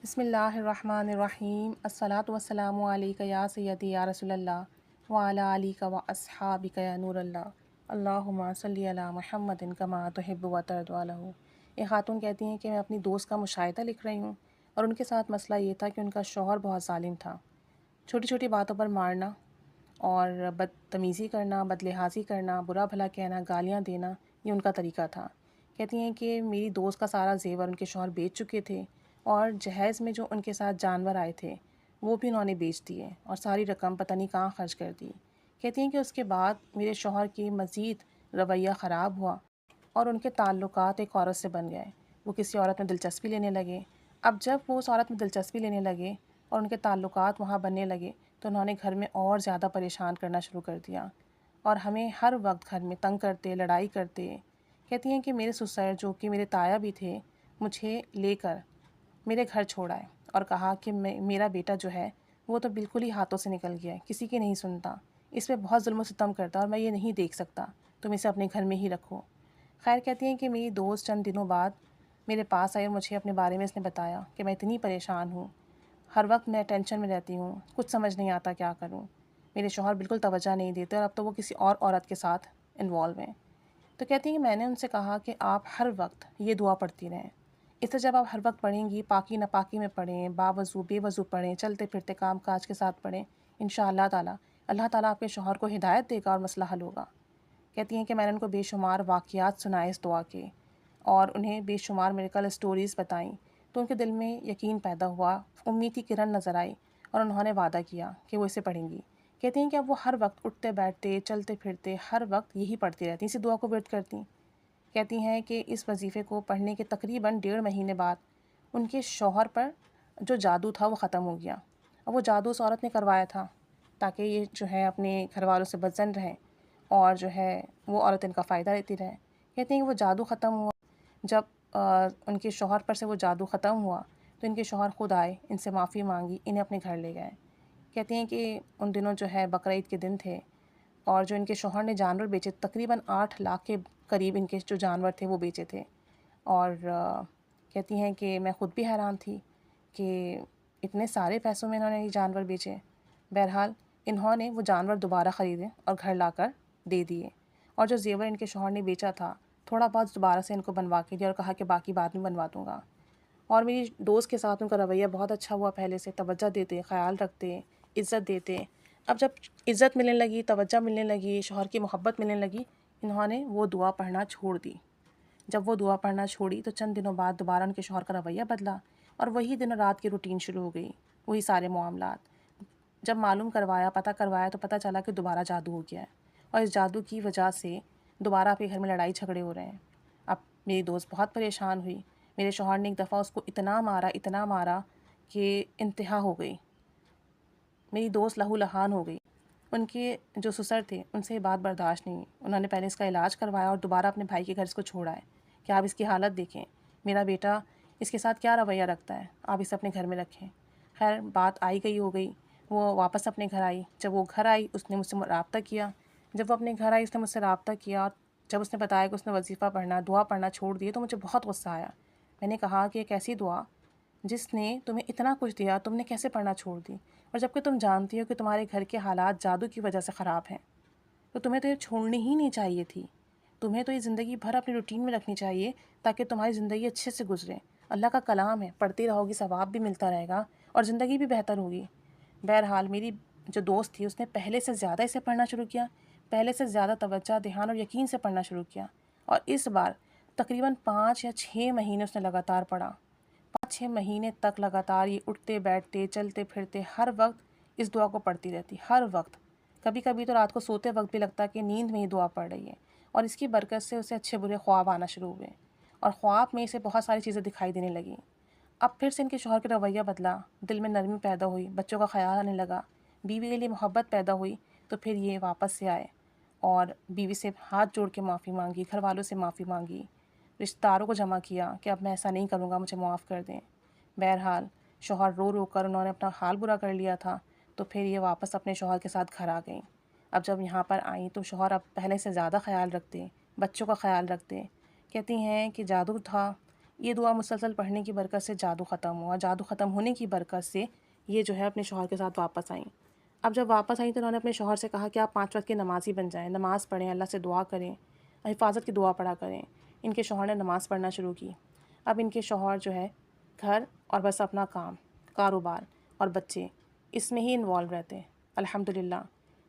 بسم اللہ الرحمن الرحیم الصلاۃ والسلام علیک یا سیدی یا رسول اللہ وعلی علیک و اصحابک یا نور اللہ اللہم صلی علی محمد کما تحب و ترضی عنہ۔ ایک خاتون کہتی ہیں کہ میں اپنی دوست کا مشاہدہ لکھ رہی ہوں اور ان کے ساتھ مسئلہ یہ تھا کہ ان کا شوہر بہت ظالم تھا، چھوٹی چھوٹی باتوں پر مارنا اور بدتمیزی کرنا، بدلحاظی کرنا، برا بھلا کہنا، گالیاں دینا، یہ ان کا طریقہ تھا۔ کہتی ہیں کہ میری دوست کا سارا زیور ان کے شوہر بیچ چکے تھے اور جہیز میں جو ان کے ساتھ جانور آئے تھے وہ بھی انہوں نے بیچ دیے اور ساری رقم پتہ نہیں کہاں خرچ کر دی۔ کہتی ہیں کہ اس کے بعد میرے شوہر کی مزید رویہ خراب ہوا اور ان کے تعلقات ایک عورت سے بن گئے، وہ کسی عورت میں دلچسپی لینے لگے۔ اب جب وہ اس عورت میں دلچسپی لینے لگے اور ان کے تعلقات وہاں بننے لگے تو انہوں نے گھر میں اور زیادہ پریشان کرنا شروع کر دیا اور ہمیں ہر وقت گھر میں تنگ کرتے، لڑائی کرتے۔ کہتی ہیں کہ میرے سسر جو کہ میرے تایا بھی تھے مجھے لے کر میرے گھر چھوڑ آئے اور کہا کہ میرا بیٹا جو ہے وہ تو بالکل ہی ہاتھوں سے نکل گیا ہے، کسی کی نہیں سنتا، اس پہ بہت ظلم و ستم کرتا اور میں یہ نہیں دیکھ سکتا، تم اسے اپنے گھر میں ہی رکھو۔ خیر کہتی ہیں کہ میری دوست چند دنوں بعد میرے پاس آئی اور مجھے اپنے بارے میں اس نے بتایا کہ میں اتنی پریشان ہوں، ہر وقت میں ٹینشن میں رہتی ہوں، کچھ سمجھ نہیں آتا کیا کروں، میرے شوہر بالکل توجہ نہیں دیتے اور اب تو وہ کسی اور عورت کے ساتھ انوالو ہیں۔ تو کہتی ہیں کہ میں نے ان سے کہا کہ آپ ہر وقت یہ دعا پڑھتی رہیں، اس سے جب آپ ہر وقت پڑھیں گی، پاکی ناپاکی میں پڑھیں، باوضو بے وضو پڑھیں، چلتے پھرتے کام کاج کے ساتھ پڑھیں، انشاءاللہ تعالی اللہ تعالیٰ آپ کے شوہر کو ہدایت دے گا اور مسئلہ حل ہوگا۔ کہتی ہیں کہ میں نے ان کو بے شمار واقعات سنائے اس دعا کے اور انہیں بے شمار میریکل سٹوریز بتائیں تو ان کے دل میں یقین پیدا ہوا، امید کی کرن نظر آئی اور انہوں نے وعدہ کیا کہ وہ اسے پڑھیں گی۔ کہتی ہیں کہ اب وہ ہر وقت اٹھتے بیٹھتے چلتے پھرتے ہر وقت یہی پڑھتی رہتی، اسی دعا کو ورد کرتی۔ کہتی ہیں کہ اس وظیفے کو پڑھنے کے تقریباً 1.5 مہینے بعد ان کے شوہر پر جو جادو تھا وہ ختم ہو گیا، اور وہ جادو اس عورت نے کروایا تھا تاکہ یہ جو ہے اپنے گھر والوں سے بدظن رہیں اور جو ہے وہ عورت ان کا فائدہ لیتی رہے۔ کہتی ہیں کہ وہ جادو ختم ہوا، جب ان کے شوہر پر سے وہ جادو ختم ہوا تو ان کے شوہر خود آئے، ان سے معافی مانگی، انہیں اپنے گھر لے گئے۔ کہتی ہیں کہ ان دنوں جو ہے بقرعید کے دن تھے اور جو ان کے شوہر نے جانور بیچے تقریباً 8 لاکھ کے قریب ان کے جو جانور تھے وہ بیچے تھے، اور کہتی ہیں کہ میں خود بھی حیران تھی کہ اتنے سارے پیسوں میں انہوں نے یہ جانور بیچے۔ بہرحال انہوں نے وہ جانور دوبارہ خریدے اور گھر لا کر دے دیے، اور جو زیور ان کے شوہر نے بیچا تھا تھوڑا بہت دوبارہ سے ان کو بنوا کے دیا اور کہا کہ باقی بعد میں بنوا دوں گا۔ اور میری دوست کے ساتھ ان کا رویہ بہت اچھا ہوا، پہلے سے توجہ دیتے، خیال رکھتے، عزت دیتے۔ اب جب عزت ملنے لگی، توجہ ملنے لگی، شوہر کی محبت ملنے لگی، انہوں نے وہ دعا پڑھنا چھوڑ دی۔ جب وہ دعا پڑھنا چھوڑی تو چند دنوں بعد دوبارہ ان کے شوہر کا رویہ بدلا اور وہی دن اور رات کی روٹین شروع ہو گئی، وہی سارے معاملات۔ جب معلوم کروایا، پتہ کروایا تو پتہ چلا کہ دوبارہ جادو ہو گیا ہے اور اس جادو کی وجہ سے دوبارہ آپ کے گھر میں لڑائی جھگڑے ہو رہے ہیں۔ اب میری دوست بہت پریشان ہوئی، میرے شوہر نے ایک دفعہ اس کو اتنا مارا کہ انتہا ہو گئی، میری دوست لہو لہان ہو گئی۔ ان کے جو سسر تھے ان سے یہ بات برداشت نہیں، انہوں نے پہلے اس کا علاج کروایا اور دوبارہ اپنے بھائی کے گھر اس کو چھوڑا ہے کہ آپ اس کی حالت دیکھیں، میرا بیٹا اس کے ساتھ کیا رویہ رکھتا ہے، آپ اسے اپنے گھر میں رکھیں۔ خیر بات آئی گئی ہو گئی، وہ واپس اپنے گھر آئی۔ جب وہ گھر آئی اس نے مجھ سے رابطہ کیا، جب وہ اپنے گھر آئی اس نے مجھ سے رابطہ کیا اور جب اس نے بتایا کہ اس نے وظیفہ پڑھنا، دعا پڑھنا چھوڑ دیے تو مجھے بہت غصہ آیا۔ میں نے کہا کہ ایک ایسی دعا جس نے تمہیں اتنا کچھ دیا تم نے کیسے پڑھنا چھوڑ دی، اور جب کہ تم جانتی ہو کہ تمہارے گھر کے حالات جادو کی وجہ سے خراب ہیں تو تمہیں تو یہ چھوڑنی ہی نہیں چاہیے تھی، تمہیں تو یہ زندگی بھر اپنی روٹین میں رکھنی چاہیے تاکہ تمہاری زندگی اچھے سے گزرے۔ اللہ کا کلام ہے، پڑھتی رہو گی ثواب بھی ملتا رہے گا اور زندگی بھی بہتر ہوگی۔ بہرحال میری جو دوست تھی اس نے پہلے سے زیادہ اسے پڑھنا شروع کیا، پہلے سے زیادہ توجہ، دھیان اور یقین سے پڑھنا شروع کیا، اور اس بار تقریباً 5 یا 6 مہینے اس نے لگاتار پڑھا۔ 5-6 مہینے تک لگاتار یہ اٹھتے بیٹھتے چلتے پھرتے ہر وقت اس دعا کو پڑھتی رہتی، ہر وقت۔ کبھی کبھی تو رات کو سوتے وقت بھی لگتا کہ نیند میں یہ دعا پڑھ رہی ہے، اور اس کی برکت سے اسے اچھے برے خواب آنا شروع ہوئے اور خواب میں اسے بہت ساری چیزیں دکھائی دینے لگیں۔ اب پھر سے ان کے شوہر کا رویہ بدلا، دل میں نرمی پیدا ہوئی، بچوں کا خیال آنے لگا، بیوی کے لیے محبت پیدا ہوئی، تو پھر یہ واپس سے آئے اور بیوی سے ہاتھ جوڑ کے معافی مانگی، گھر والوں سے معافی مانگی، رشتہ داروں کو جمع کیا کہ اب میں ایسا نہیں کروں گا، مجھے معاف کر دیں۔ بہرحال شوہر رو رو کر انہوں نے اپنا حال برا کر لیا تھا تو پھر یہ واپس اپنے شوہر کے ساتھ گھر آ گئیں۔ اب جب یہاں پر آئیں تو شوہر اب پہلے سے زیادہ خیال رکھتے، بچوں کا خیال رکھتے۔ کہتی ہیں کہ جادو تھا یہ دعا مسلسل پڑھنے کی برکت سے جادو ختم ہوا، جادو ختم ہونے کی برکت سے یہ جو ہے اپنے شوہر کے ساتھ واپس آئیں۔ اب جب واپس آئیں تو انہوں نے اپنے شوہر سے کہا کہ آپ 5 وقت کے نمازی بن جائیں، نماز پڑھیں، اللہ سے دعا کریں، حفاظت کی دعا پڑھا کریں۔ ان کے شوہر نے نماز پڑھنا شروع کی۔ اب ان کے شوہر جو ہے گھر اور بس اپنا کام، کاروبار اور بچے، اس میں ہی انوالو رہتے ہیں الحمدللہ،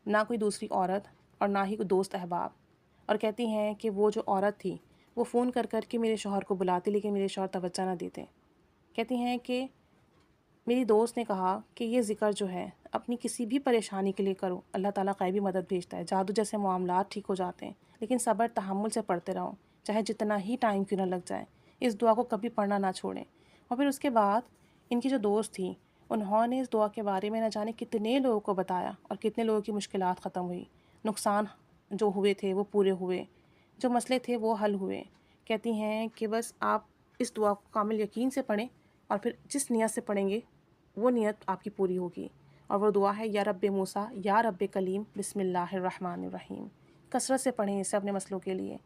نہ کوئی دوسری عورت اور نہ ہی کوئی دوست احباب۔ اور کہتی ہیں کہ وہ جو عورت تھی وہ فون کر کر کے میرے شوہر کو بلاتی لیکن میرے شوہر توجہ نہ دیتے۔ کہتی ہیں کہ میری دوست نے کہا کہ یہ ذکر جو ہے اپنی کسی بھی پریشانی کے لیے کرو، اللہ تعالیٰ غیبی مدد بھیجتا ہے، جادو جیسے معاملات ٹھیک ہو جاتے ہیں، لیکن صبر تحمل سے پڑھتے رہو، چاہے جتنا ہی ٹائم کیوں نہ لگ جائے، اس دعا کو کبھی پڑھنا نہ چھوڑیں۔ اور پھر اس کے بعد ان کی جو دوست تھی انہوں نے اس دعا کے بارے میں نہ جانے کتنے لوگوں کو بتایا اور کتنے لوگوں کی مشکلات ختم ہوئی، نقصان جو ہوئے تھے وہ پورے ہوئے، جو مسئلے تھے وہ حل ہوئے۔ کہتی ہیں کہ بس آپ اس دعا کو کامل یقین سے پڑھیں اور پھر جس نیت سے پڑھیں گے وہ نیت آپ کی پوری ہوگی، اور وہ دعا ہے یا رب موسیٰ یا رب کلیم بسم اللہ الرحمن الرحیم۔ کثرت سے پڑھیں اسے اپنے مسئلوں کے لیے،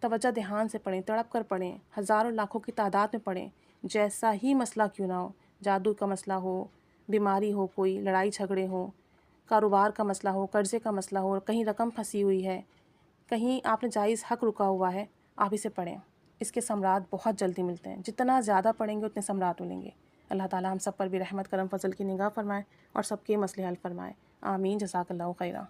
توجہ دھیان سے پڑھیں، تڑپ کر پڑھیں، ہزاروں لاکھوں کی تعداد میں پڑھیں، جیسا ہی مسئلہ کیوں نہ ہو، جادو کا مسئلہ ہو، بیماری ہو، کوئی لڑائی جھگڑے ہوں، کاروبار کا مسئلہ ہو، قرضے کا مسئلہ ہو، کہیں رقم پھنسی ہوئی ہے، کہیں آپ نے جائز حق رکا ہوا ہے، آپ اسے پڑھیں۔ اس کے ثمرات بہت جلدی ملتے ہیں، جتنا زیادہ پڑھیں گے اتنے ثمرات ملیں گے۔ اللہ تعالیٰ ہم سب پر بھی رحمت کرم فضل کی نگاہ فرمائے اور سب کے مسئلے حل فرمائے، آمین، جزاک اللہ خیرہ۔